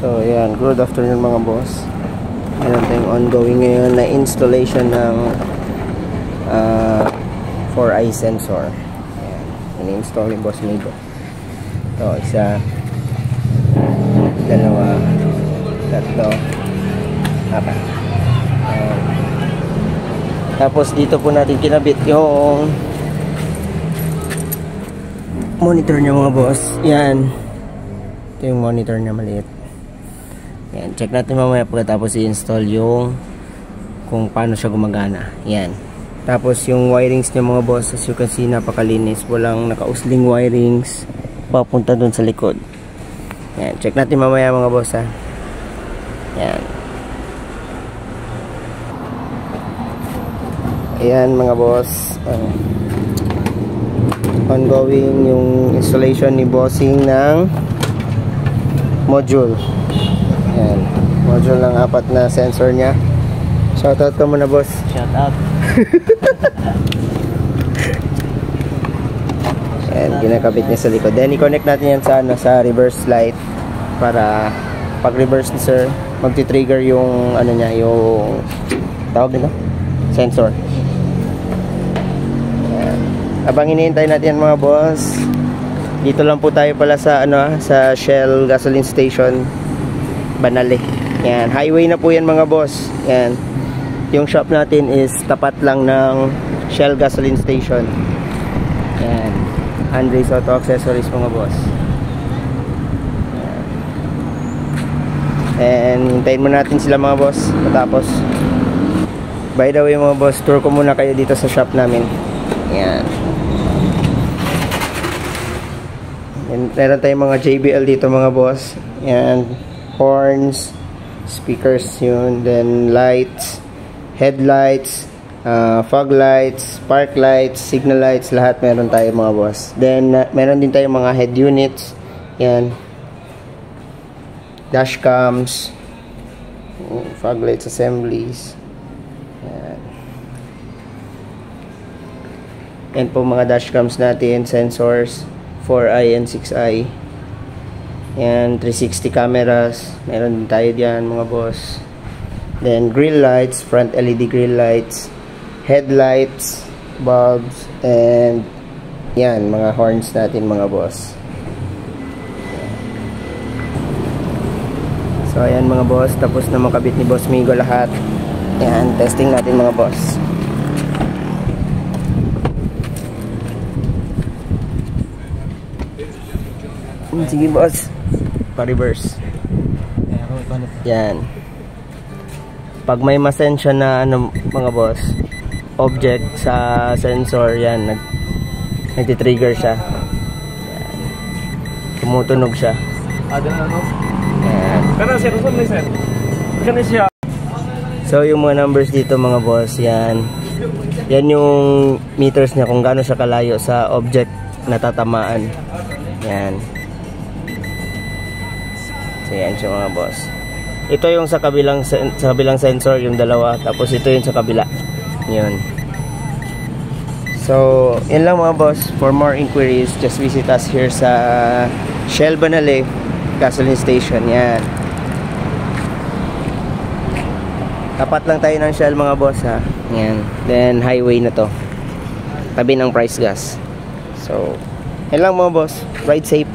So ayan, good afternoon mga boss. Meron tayong ongoing ngayon na installation ng 4i sensor. Ayan, ini-install yung boss Migo. Ito, isa, dalawa, tatlo, apat. Tapos dito po natin kinabit yung monitor niya mga boss. Yan, ito yung monitor niya maliit. Yan, check natin mamaya pagkatapos i-install yung kung paano siya gumagana. Yan. Tapos yung wirings niya mga boss, as you can see, napakalinis. Walang nakausling wirings papunta dun sa likod. Yan, check natin mamaya mga boss ha. Yan. Ayan mga boss. Ongoing yung installation ni bossing ng module. Ayan, module ng 4 na sensor niya. Shoutout ka muna boss. Shoutout. Ayan, ginakabit niya sa likod. Then i-connect natin yan sa, sa reverse light para pag reverse ni sir, magti-trigger yung ano niya, yung tawag nila, sensor. Ayan. Abang hinihintay natin yan mga boss, dito lang po tayo pala sa ano, sa Shell gasoline station Banale. Yan, highway na po yan mga boss. Yan, yung shop natin is tapat lang ng Shell gasoline station. Yan, Andres Auto Accessories mga boss. Yan. And hintayin mo natin sila mga boss matapos. By the way mga boss, tour ko muna kayo dito sa shop namin. Yan. And meron tayong mga JBL dito mga boss. Yan, horns, speakers yun, then lights, headlights, fog lights, park lights, signal lights, lahat meron tayo mga boss. Then meron din tayong mga head units. Yan, dash cams, fog lights assemblies. Yan. Yan po mga dash cams natin, sensors 4i and 6i. Yan, 360 cameras, meron din tayo diyan mga boss. Then grill lights, front LED grill lights, headlights, bulbs, and yan, mga horns natin mga boss. So ayan mga boss, tapos na makabit ni Boss Migo lahat. Yan, testing natin mga boss. Sige boss, pa-reverse. Yan. Pag may masensya na ano mga boss, object sa sensor, yan, nagti-trigger siya. Yan. Tumutunog siya. Yan. So yung mga numbers dito mga boss, yan. Yan yung meters niya kung gaano siya kalayo sa object na tatamaan. Yan. So yan siya mga boss. Ito yung sa kabilang sensor, yung dalawa, tapos ito yung sa kabila. Yun. So yun lang mga boss. For more inquiries, just visit us here sa Shell Banale gasoline station. Yan, tapat lang tayo ng Shell mga boss ha. Yan. Then highway na to, tabi ng Price Gas. So yun lang mga boss. Ride safe.